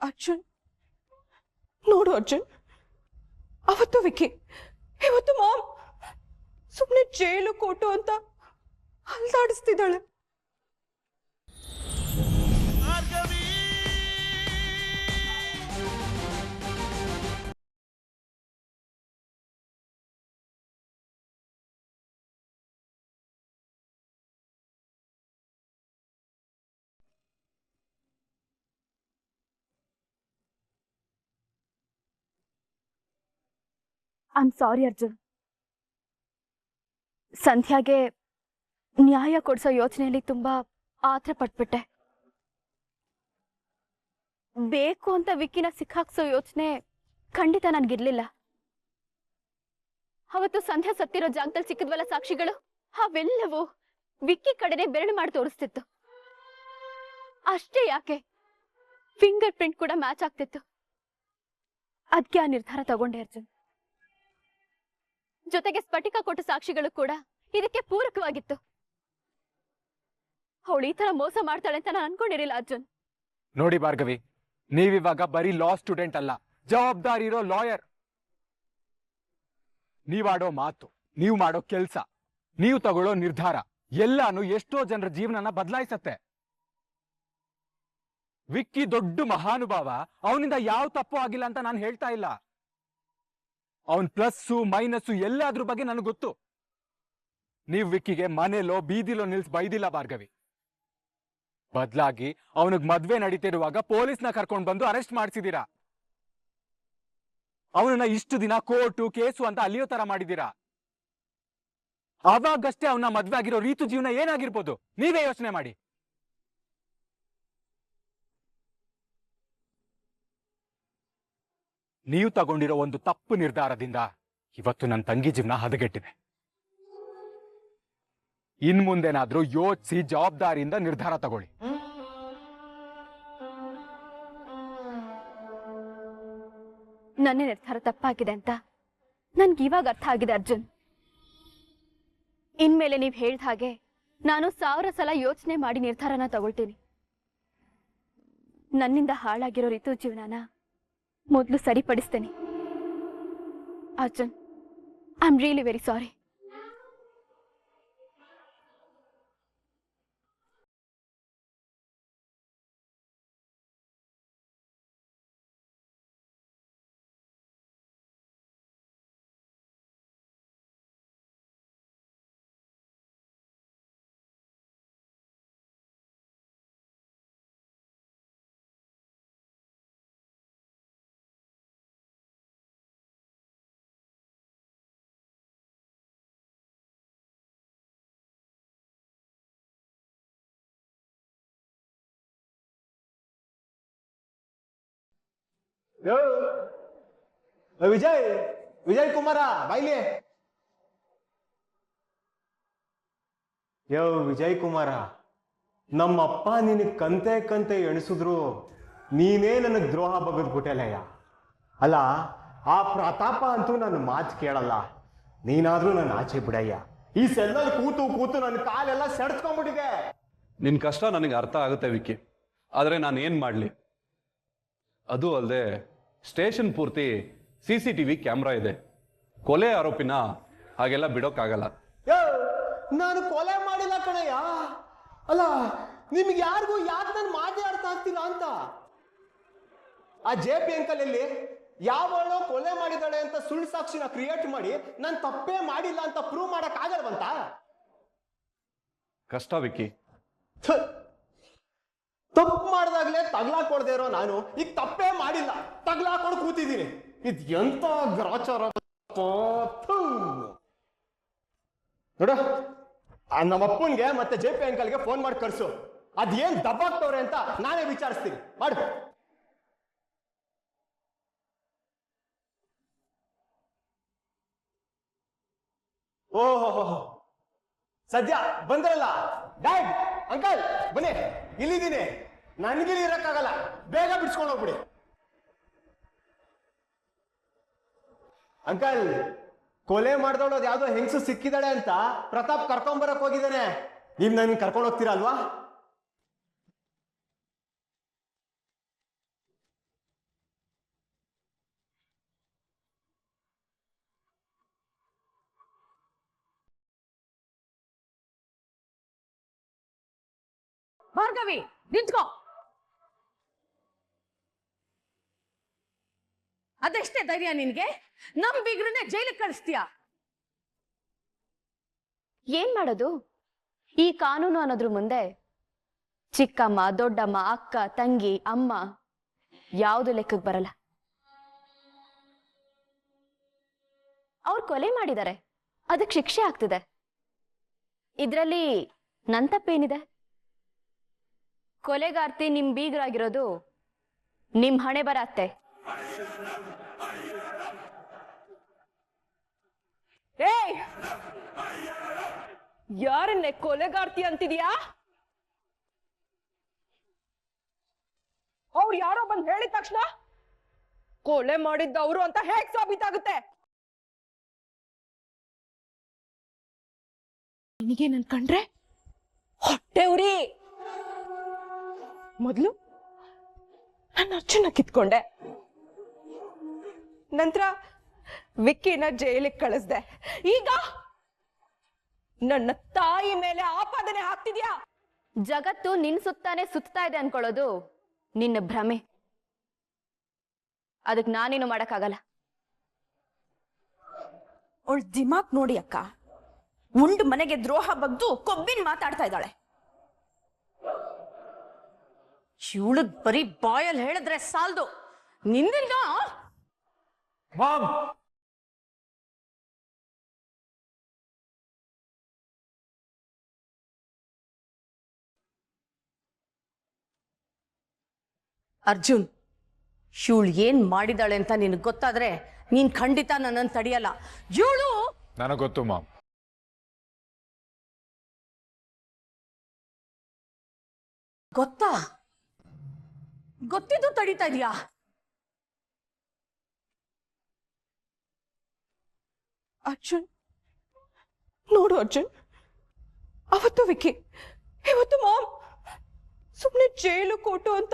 ಅರ್ಜುನ್ ನೋಡು ಅರ್ಜುನ್, ಅವತ್ತು ವಿಕ್ಕಿ, ಇವತ್ತು ಮಾಮ್ ಸುಮ್ಮನೆ ಜೈಲು ಕೋಟು ಅಂತ ಅಲ್ದಾಡಿಸ್ತಿದ್ದಾಳೆ. I am sorry Arjun. ಸಂಧ್ಯಾಗೆ ನ್ಯಾಯ ಕೊಡಿಸೋ ಯೋಚನೆಯಲ್ಲಿ ತುಂಬಾ ಆತರ ಪಟ್ಬಿಟ್ಟೆ. ಬೇಕು ಅಂತ ವಿಕ್ಕಿನ ಸಿಕ್ಕಾಕ್ಸೋ ಯೋಚನೆ ಖಂಡಿತ ನನ್ಗಿರ್ಲಿಲ್ಲ. ಅವತ್ತು ಸಂಧ್ಯಾ ಸತ್ತಿರೋ ಜಾಗದಲ್ಲಿ ಸಿಕ್ಕಿದ್ವಲ್ಲ ಸಾಕ್ಷಿಗಳು, ಅವೆಲ್ಲವೂ ವಿಕ್ಕಿ ಕಡೆನೆ ಬೆರಳು ಮಾಡಿ ತೋರಿಸ್ತಿತ್ತು. ಅಷ್ಟೇ ಯಾಕೆ, ಫಿಂಗರ್ ಪ್ರಿಂಟ್ ಕೂಡ ಮ್ಯಾಚ್ ಆಗ್ತಿತ್ತು. ಅದಕ್ಕೆ ಆ ನಿರ್ಧಾರ ತಗೊಂಡೆ ಅರ್ಜುನ್. ಜೊತೆಗೆ ಸ್ಫಟಿಕ ಕೊಟ್ಟ ಸಾಕ್ಷಿಗಳು ಕೂಡ ಇದಕ್ಕೆ ಪೂರಕವಾಗಿತ್ತು. ಅವಳು ಈ ತರ ಮೋಸ ಮಾಡ್ತಾಳೆ ಅಂತ ನಾನು ಅನ್ಕೊಂಡಿರಲಿಲ್ಲ ಅರ್ಜುನ್. ನೋಡಿ ಭಾರ್ಗವಿ, ನೀವಿವಾಗ ಬರೀ ಲಾ ಸ್ಟೂಡೆಂಟ್ ಅಲ್ಲ, ಜವಾಬ್ದಾರಿ ಇರೋ ಲಾಯರ್. ನೀವಾಡೋ ಮಾತು, ನೀವು ಮಾಡೋ ಕೆಲ್ಸ, ನೀವು ತಗೊಳ್ಳೋ ನಿರ್ಧಾರ ಎಲ್ಲಾನು ಎಷ್ಟೋ ಜನರ ಜೀವನನ ಬದಲಾಯಿಸತ್ತೆ. ವಿಕ್ಕಿ ದೊಡ್ಡ ಮಹಾನುಭಾವ, ಅವನಿಂದ ಯಾವ ತಪ್ಪು ಆಗಿಲ್ಲ ಅಂತ ನಾನು ಹೇಳ್ತಾ ಇಲ್ಲ. ಅವನ್ ಪ್ಲಸ್ಸು ಮೈನಸ್ಸು ಎಲ್ಲಾದ್ರ ಬಗ್ಗೆ ನನಗೆ ಗೊತ್ತು. ನೀವ್ ವಿಕ್ಕಿಗೆ ಮನೇಲೋ ಬೀದಿಲೋ ನಿಲ್ಸ್ ಬೈದಿಲ್ಲ ಭಾರ್ಗವಿ. ಬದ್ಲಾಗಿ ಅವನಿಗೆ ಮದ್ವೆ ನಡೀತಿರುವಾಗ ಪೊಲೀಸ್ನ ಕರ್ಕೊಂಡು ಬಂದು ಅರೆಸ್ಟ್ ಮಾಡಿಸಿದೀರಾ. ಅವನನ್ನ ಇಷ್ಟು ದಿನ ಕೋರ್ಟು ಕೇಸು ಅಂತ ಅಲ್ಲಿಯೋ ತರ ಮಾಡಿದೀರಾ. ಅವಾಗಷ್ಟೇ ಅವನ ಮದ್ವೆ ಆಗಿರೋ ರೀತು ಜೀವನ ಏನಾಗಿರ್ಬೋದು ನೀವೇ ಯೋಚನೆ ಮಾಡಿ. ನೀವು ತಗೊಂಡಿರೋ ಒಂದು ತಪ್ಪು ನಿರ್ಧಾರದಿಂದ ಇವತ್ತು ನನ್ನ ತಂಗಿ ಜೀವನ ಹದಗೆಟ್ಟಿದೆ. ಇನ್ ಮುಂದೇನಾದ್ರೂ ಯೋಚಿಸಿ ಜವಾಬ್ದಾರಿಯಿಂದ ನಿರ್ಧಾರ ತಗೊಳ್ಳಿ. ನನ್ನ ನಿರ್ಧಾರ ತಪ್ಪಾಗಿದೆ ಅಂತ ನನ್ಗೆ ಇವಾಗ ಅರ್ಥ ಆಗಿದೆ ಅರ್ಜುನ್. ಇನ್ಮೇಲೆ ನೀವ್ ಹೇಳ್ದ ಹಾಗೆ ನಾನು 1000 ಸಲ ಯೋಚನೆ ಮಾಡಿ ನಿರ್ಧಾರನ ತಗೊಳ್ತೀನಿ. ನನ್ನಿಂದ ಹಾಳಾಗಿರೋ ರಿತು ಜೀವನನ ಮೊದಲು ಸರಿಪಡಿಸ್ತೇನೆ. Arjun, I am really very sorry. Vijay, Vijay Kumar ಬಾಯ್ಲಿ. ವಿಜಯ್ ಕುಮಾರ, ನಮ್ಮಪ್ಪ ನಿನಗೆ ಕಂತೆ ಕಂತೆ ಎಣಿಸಿದ್ರು ನೀನೇ ನನಗೆ ದ್ರೋಹ ಬಗೆದ್ಬಿಟ್ಟೆಲಯ್ಯ. ಅಲ್ಲ, ಆ ಪ್ರತಾಪ ಅಂತೂ ನನ್ನ ಮಾತು ಕೇಳಲ್ಲ. ನೀನಾದ್ರೂ ನನ್ನ ಆಚೆ ಬಿಡಯ್ಯ. ಈ ಸೆಲ್ಲಲ್ಲಿ ಕೂತು ಕೂತು ನನ್ನ ಕಾಲೆಲ್ಲ ಸೆಡ್ಸ್ಕೊಂಡ್ಬಿಟ್ಟಿದೆ. ನಿನ್ ಕಷ್ಟ ನನಗೆ ಅರ್ಥ ಆಗುತ್ತೆ ವಿಕ್ಕಿ, ಆದ್ರೆ ನಾನು ಏನ್ ಮಾಡ್ಲಿ? ಅದು ಅಲ್ಲದೆ ಸ್ಟೇಷನ್ ಪೂರ್ತಿ CCTV ಕ್ಯಾಮ್ರಾ ಇದೆ. ಕೊಲೆ ಆರೋಪಿನ ಹಾಗೆಲ್ಲ ಬಿಡೋಕ್ಕಾಗಲ್ಲ. ನಾನು ಕೊಲೆ ಮಾಡಿಲ್ಲ ಕಣಯ್ಯ. ಅಲ್ಲ, ನಿಮ್ಗೆ ಯಾರಿಗೂ ಯಾಕೆ ನನ್ನ ಮಾತೇ ಅರ್ಥ ಆಗ್ತಿಲ್ಲ ಅಂತ. ಆ JP ಅಂಕಲ್ ಎಲ್ಲಿ ಯಾವಳೋ ಕೊಲೆ ಮಾಡಿದಾಳೆ ಅಂತ ಸುಳ್ಳು ಸಾಕ್ಷಿನ ಕ್ರಿಯೇಟ್ ಮಾಡಿ ನಾನು ತಪ್ಪೇ ಮಾಡಿಲ್ಲ ಅಂತ ಪ್ರೂವ್ ಮಾಡಕ್ ಆಗಲ್ವಂತ. ಕಷ್ಟ ವಿಕ್ಕಿ. ತಪ್ಪು ಮಾಡಿದಾಗ್ಲೇ ತಗ್ಲಾಕೊಡ್ದೇ ಇರೋ ನಾನು ಈಗ ತಪ್ಪೇ ಮಾಡಿಲ್ಲ, ತಗ್ಲಾಕೊಂಡು ಕೂತಿದ್ದೀನಿ. ಇದು ಎಂತ ಗ್ರಾಚಾರ ನೋಡ. ನಮ್ಮಪ್ಪನ್ಗೆ ಮತ್ತೆ JP ಅಂಕಲ್ಗೆ ಫೋನ್ ಮಾಡಿ ಕರ್ಸು. ಅದೇನ್ ದಬ್ಬಾಗ್ತವ್ರೆ ಅಂತ ನಾನೇ ವಿಚಾರಿಸ್ತೀನಿ. ಮಾಡು. ಓಹೋ, ಸದ್ಯ ಬಂದ್ರಲ್ಲ. ಡ್ಯಾಡ್, ಅಂಕಲ್ ಬನ್ನಿ, ಇಲ್ಲಿದ್ದೀನಿ. ನನ್ಗಿಲ್ಲಿ ಇರಕ್ಕಾಗಲ್ಲ, ಬೇಗ ಬಿಡ್ಸ್ಕೊಂಡು ಹೋಗ್ಬಿಡಿ. ಅಂಕಲ್, ಕೊಲೆ ಮಾಡ್ದೋಳೋದು ಯಾವ್ದೋ ಹೆಂಗಸು ಸಿಕ್ಕಿದಾಳೆ ಅಂತ ಪ್ರತಾಪ್ ಕರ್ಕೊಂಬರಕ್ ಹೋಗಿದ್ದಾನೆ. ನೀವ್ ನನ್ ಕರ್ಕೊಂಡು ಹೋಗ್ತೀರಾ ಅಲ್ವಾ? ಭಾರ್ಗವಿ ನಿಂತ್ಕೋ. ಅದೆಷ್ಟೇ ಧೈರ್ಯ ನಿನ್ಗೆ? ನಮ್ ಬೀಗ್ರನ್ನೇ ಜೈಲಿಗೆ ಕಳಿಸ್ತೀಯ? ಏನ್ ಮಾಡೋದು? ಈ ಕಾನೂನು ಅನ್ನೋದ್ರ ಮುಂದೆ ಚಿಕ್ಕಮ್ಮ, ದೊಡ್ಡಮ್ಮ, ಅಕ್ಕ, ತಂಗಿ, ಅಮ್ಮ ಯಾವುದು ಲೆಕ್ಕಕ್ಕೆ ಬರಲ್ಲ. ಅವ್ರು ಕೊಲೆ ಮಾಡಿದ್ದಾರೆ, ಅದಕ್ಕೆ ಶಿಕ್ಷೆ ಆಗ್ತಿದೆ. ಇದ್ರಲ್ಲಿ ನನ್ ತಪ್ಪೇನಿದೆ? ಕೊಲೆಗಾರ್ತಿ ನಿಮ್ ಬೀಗರಾಗಿರೋದು ನಿಮ್ ಹಣೆ ಬರತ್ತೆ. ಏಯ್, ಯಾರನ್ನೇ ಕೊಲೆಗಾರ್ತಿ ಅಂತಿದ್ಯಾ? ಅವ್ರು ಯಾರೋ ಬಂದು ಹೇಳಿದ ತಕ್ಷಣ ಕೊಲೆ ಮಾಡಿದ್ದವ್ರು ಅಂತ ಹೇಗ್ ಸಾಬೀತಾಗುತ್ತೆ? ನಿನಗೇನ್ ಅನ್ಕಂಡ್ರೆ ಹೊಟ್ಟೆ ಉರಿ. ಮೊದ್ಲು ನನ್ನ ಅರ್ಜುನ ಕಿತ್ಕೊಂಡೆ, ನಂತರ ವಿಕ್ಕಿನ ಜೈಲಿಗೆ ಕಳಿಸ್ದೆ, ಈಗ ನನ್ನ ತಾಯಿ ಮೇಲೆ ಆಪಾದನೆ ಹಾಕ್ತಿದ್ಯಾ? ಜಗತ್ತು ನಿನ್ ಸುತ್ತಾನೆ ಸುತ್ತಾ ಇದೆ ಅನ್ಕೊಳ್ಳೋದು ನಿನ್ನ ಭ್ರಮೆ. ಅದಕ್ಕೆ ನಾನೇನು ಮಾಡಕ್ಕಾಗಲ್ಲ. ಅವಳ ದಿಮಾಕ್ ನೋಡಿ ಅಕ್ಕ, ಉಂಡು ಮನೆಗೆ ದ್ರೋಹ ಬಗ್ದು ಕೊಬ್ಬಿನ ಮಾತಾಡ್ತಾ ಇದ್ದಾಳೆ. ಇವಳಗ್ ಬರೀ ಬಾಯಲ್ಲಿ ಹೇಳಿದ್ರೆ ಸಾಲ್ದು, ನಿಂದಿಲ್ಲ. ಮಾಮ್, ಅರ್ಜುನ್, ಇವಳು ಏನ್ ಮಾಡಿದಾಳೆ ಅಂತ ನಿನಗೆ ಗೊತ್ತಾದ್ರೆ ನೀನ್ ಖಂಡಿತ ನನ್ನನ್ನು ತಡಿಯಲ್ಲ. ಇವಳು ನನಗೆ ಗೊತ್ತು ಮಾಮ್. ಗೊತ್ತಾ? ಗೊತ್ತಿದ್ದು ತಡೀತಾ ಇದೀಯಾ? ಅರ್ಜುನ್ ನೋಡು ಅರ್ಜುನ್, ಅವತ್ತು ವಿಕ್ಕಿ, ಇವತ್ತು ಮಾಮ್ ಸುಮ್ನೆ ಜೈಲು ಕೋಟು ಅಂತ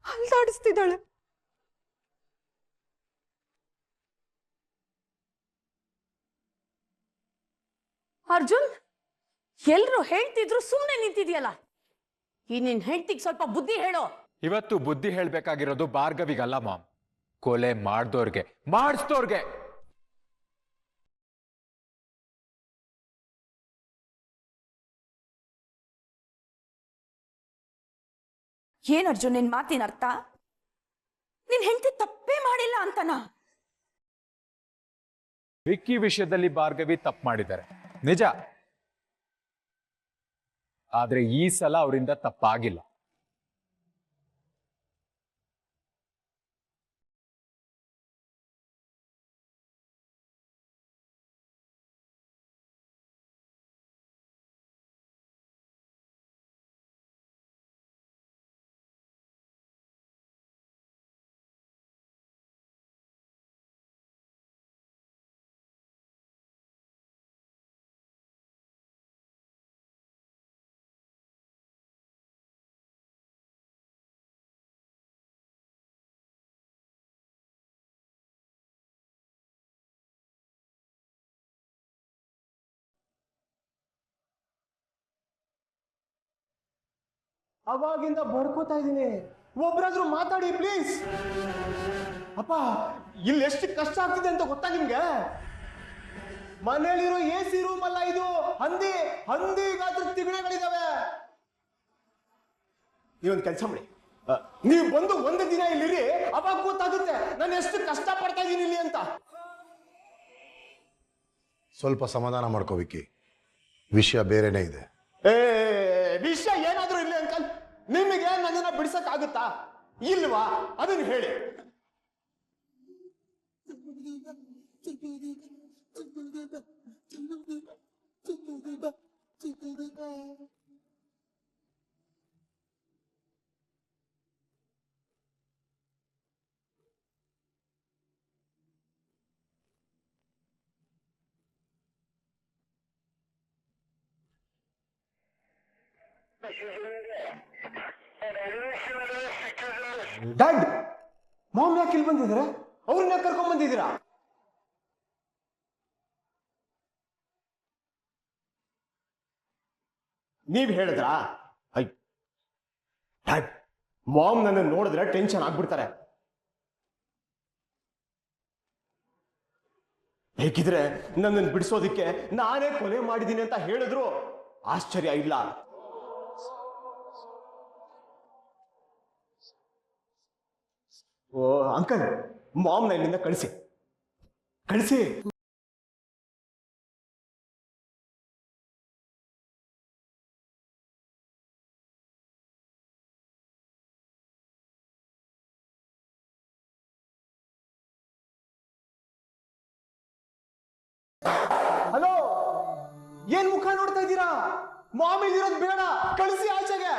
ಅಲ್ದಾಡಿಸ್ತಿದ್ದಾಳೆ. ಅರ್ಜುನ್, ಎಲ್ರು ಹೇಳ್ತಿದ್ರು ಸುಮ್ನೆ ನಿಂತಿದ್ಯಲ್ಲ. ಈ ನಿನ್ ಹೆಂಡತಿಗೆ ಸ್ವಲ್ಪ ಬುದ್ಧಿ ಹೇಳೋ. ಇವತ್ತು ಬುದ್ಧಿ ಹೇಳ್ಬೇಕಾಗಿರೋದು ಭಾರ್ಗವಿಗಲ್ಲ ಮಾಮ್, ಕೊಲೆ ಮಾಡ್ದೋರ್ಗೆ, ಮಾಡಿಸ್ದೋರ್ಗೆ. ಏನ್ ಅರ್ಜುನ್ ನಿನ್ ಮಾತಿನ ಅರ್ಥ? ನಿನ್ ಹೆಂಡತಿ ತಪ್ಪೇ ಮಾಡಿಲ್ಲ ಅಂತನಾ? ವಿಕ್ಕಿ ವಿಷಯದಲ್ಲಿ ಭಾರ್ಗವಿ ತಪ್ಪು ಮಾಡಿದ್ದಾರೆ ನಿಜ, ಆದ್ರೆ ಈ ಸಲ ಅವರಿಂದ ತಪ್ಪಾಗಿಲ್ಲ. ಅವಾಗಿಂದ ಬಡ್ಕೋತಾ ಇದ್ದೀನಿ, ಒಬ್ರಾದ್ರೂ ಮಾತಾಡಿ ಪ್ಲೀಸ್. ಅಪ್ಪ, ಇಲ್ಲಿ ಎಷ್ಟು ಕಷ್ಟ ಆಗ್ತಿದೆ ಅಂತ ಗೊತ್ತಾ ನಿಮ್ಗೆ? ಮನೇಲಿರೋ AC ರೂಮ್ ಅಲ್ಲ ಇದು, ಹಂದಿಗಾದ್ರೂ ತಿಗಣೆಗಳಿದಾವೆ. ನೀವೊಂದು ಕೆಲಸ ಮಾಡಿ, ನೀವು ಬಂದು ಒಂದು ದಿನ ಇಲ್ಲಿರಿ, ಅವಾಗ ಗೊತ್ತಾಗುತ್ತೆ ನಾನು ಎಷ್ಟು ಕಷ್ಟ ಪಡ್ತಾ ಇದ್ದೀನಿ ಇಲ್ಲಿ ಅಂತ. ಸ್ವಲ್ಪ ಸಮಾಧಾನ ಮಾಡ್ಕೋ ವಿಕ್ಕಿ, ವಿಷಯ ಬೇರೆನೇ ಇದೆ. ವಿಷಯ ಏನಾದ್ರೂ ಇಲ್ಲಿ ಅಂಕಲ್, ನಿಮಗೆ ನನ್ನನ್ನ ಬಿಡಿಸಕ್ ಆಗುತ್ತಾ ಇಲ್ವಾ ಅದನ್ನ ಹೇಳಿ. ಡ್ಯಾಡ್, ಮಾಮ್ ಯಾಕೆ ಇಲ್ಲಿ ಬಂದಿದ್ದಾರೆ? ಅವ್ರನ್ನ ಯಾಕೆ ಕರ್ಕೊಂಡ್ ಬಂದಿದ್ದೀರಾ? ನೀವ್ ಹೇಳಿದ್ರಾ? ಡ್ಯಾಡ್, ಮಾಮ್ ನನ್ನ ನೋಡಿದ್ರೆ ಟೆನ್ಷನ್ ಆಗ್ಬಿಡ್ತಾರೆ. ಬೇಕಿದ್ರೆ ನನ್ನನ್ನು ಬಿಡಿಸೋದಿಕ್ಕೆ ನಾನೇ ಕೊಲೆ ಮಾಡಿದ್ದೀನಿ ಅಂತ ಹೇಳಿದ್ರು ಆಶ್ಚರ್ಯ ಇಲ್ಲ. ಓ ಅಂಕಲ್, ಮಾಮ್ನ ಇಲ್ಲಿಂದ ಕಳಿಸಿ ಕಳಿಸಿ. ಹಲೋ, ಏನ್ ಮುಖ ನೋಡ್ತಾ ಇದ್ದೀರಾ? ಮಾಮ್ ಇಲ್ಲಿರೋದು ಬೇಡ, ಕಳಿಸಿ ಆಚೆಗೆ.